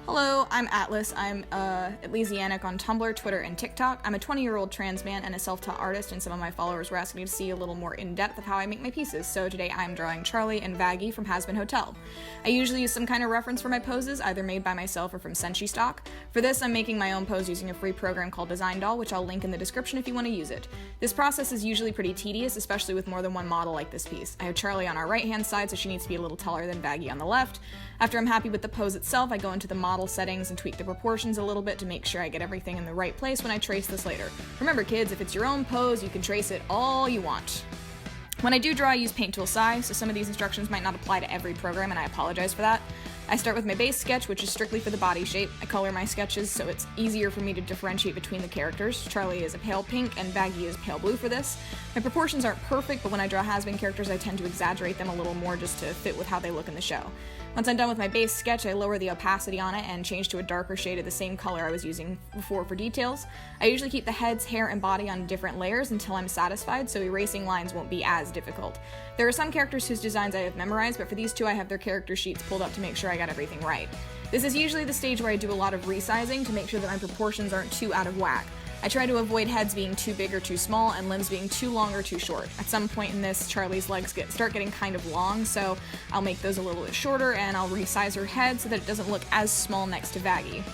Hello, I'm Atlas. I'm Elysianic on Tumblr, Twitter, and TikTok. I'm a 20-year-old trans man and a self-taught artist, and some of my followers were asking me to see a little more in-depth of how I make my pieces, so today I'm drawing Charlie and Vaggie from Hazbin Hotel. I usually use some kind of reference for my poses, either made by myself or from Senshi stock. For this, I'm making my own pose using a free program called Design Doll, which I'll link in the description if you want to use it. This process is usually pretty tedious, especially with more than one model like this piece. I have Charlie on our right-hand side, so she needs to be a little taller than Vaggie on the left. After I'm happy with the pose itself, I go into the model settings and tweak the proportions a little bit to make sure I get everything in the right place when I trace this later. Remember kids, if it's your own pose, you can trace it all you want. When I do draw, I use Paint Tool size, so some of these instructions might not apply to every program, and I apologize for that. I start with my base sketch, which is strictly for the body shape. I color my sketches so it's easier for me to differentiate between the characters. Charlie is a pale pink and Vaggie is pale blue for this. My proportions aren't perfect, but when I draw Hazbin characters, I tend to exaggerate them a little more just to fit with how they look in the show. Once I'm done with my base sketch, I lower the opacity on it and change to a darker shade of the same color I was using before for details. I usually keep the heads, hair, and body on different layers until I'm satisfied, so erasing lines won't be as difficult. There are some characters whose designs I have memorized, but for these two I have their character sheets pulled up to make sure I got everything right. This is usually the stage where I do a lot of resizing to make sure that my proportions aren't too out of whack. I try to avoid heads being too big or too small and limbs being too long or too short. At some point in this, Charlie's legs start getting kind of long, so I'll make those a little bit shorter and I'll resize her head so that it doesn't look as small next to Vaggie.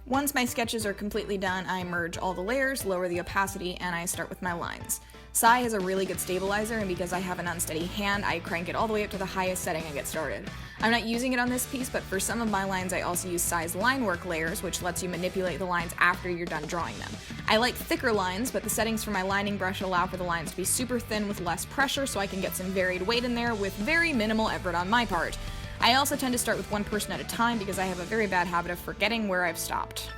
Once my sketches are completely done, I merge all the layers, lower the opacity, and I start with my lines. Psi is a really good stabilizer, and because I have an unsteady hand, I crank it all the way up to the highest setting and get started. I'm not using it on this piece, but for some of my lines I also use Psi's line work layers, which lets you manipulate the lines after you're done drawing them. I like thicker lines, but the settings for my lining brush allow for the lines to be super thin with less pressure, so I can get some varied weight in there with very minimal effort on my part. I also tend to start with one person at a time because I have a very bad habit of forgetting where I've stopped.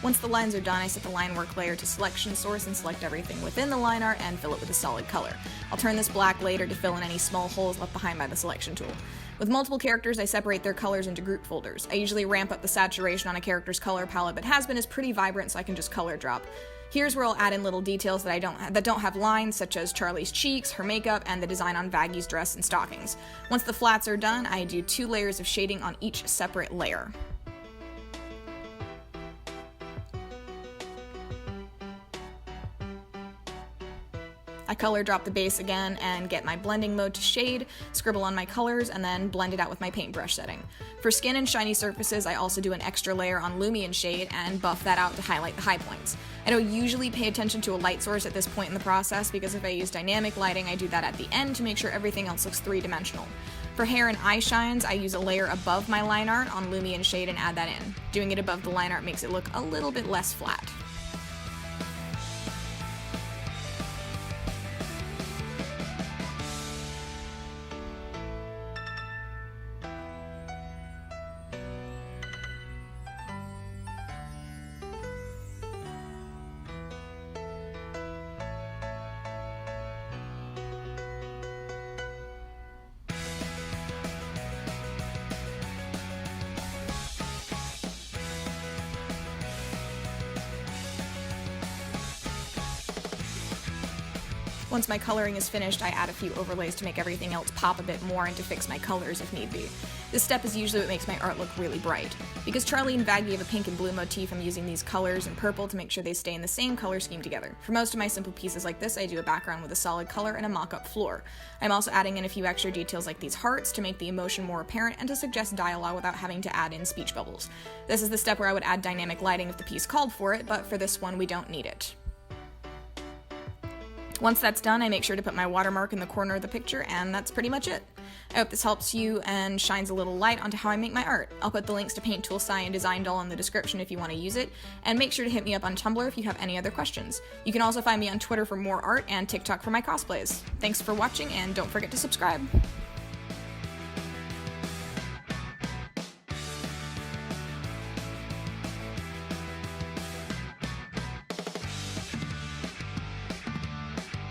Once the lines are done, I set the line work layer to selection source and select everything within the line art and fill it with a solid color. I'll turn this black later to fill in any small holes left behind by the selection tool. With multiple characters, I separate their colors into group folders. I usually ramp up the saturation on a character's color palette, but Hazbin is pretty vibrant, so I can just color drop. Here's where I'll add in little details that don't have lines, such as Charlie's cheeks, her makeup, and the design on Vaggie's dress and stockings. Once the flats are done, I do 2 layers of shading on each separate layer. I color drop the base again and get my blending mode to shade, scribble on my colors, and then blend it out with my paintbrush setting. For skin and shiny surfaces, I also do an extra layer on Lumi and shade and buff that out to highlight the high points. I don't usually pay attention to a light source at this point in the process because if I use dynamic lighting, I do that at the end to make sure everything else looks three-dimensional. For hair and eye shines, I use a layer above my line art on Lumi and shade and add that in. Doing it above the line art makes it look a little bit less flat. Once my coloring is finished, I add a few overlays to make everything else pop a bit more and to fix my colors if need be. This step is usually what makes my art look really bright. Because Charlie and Vaggie have a pink and blue motif, I'm using these colors and purple to make sure they stay in the same color scheme together. For most of my simple pieces like this, I do a background with a solid color and a mock-up floor. I'm also adding in a few extra details like these hearts to make the emotion more apparent and to suggest dialogue without having to add in speech bubbles. This is the step where I would add dynamic lighting if the piece called for it, but for this one we don't need it. Once that's done, I make sure to put my watermark in the corner of the picture, and that's pretty much it. I hope this helps you and shines a little light onto how I make my art. I'll put the links to Paint Tool, Sai, and Design Doll in the description if you want to use it, and make sure to hit me up on Tumblr if you have any other questions. You can also find me on Twitter for more art and TikTok for my cosplays. Thanks for watching, and don't forget to subscribe.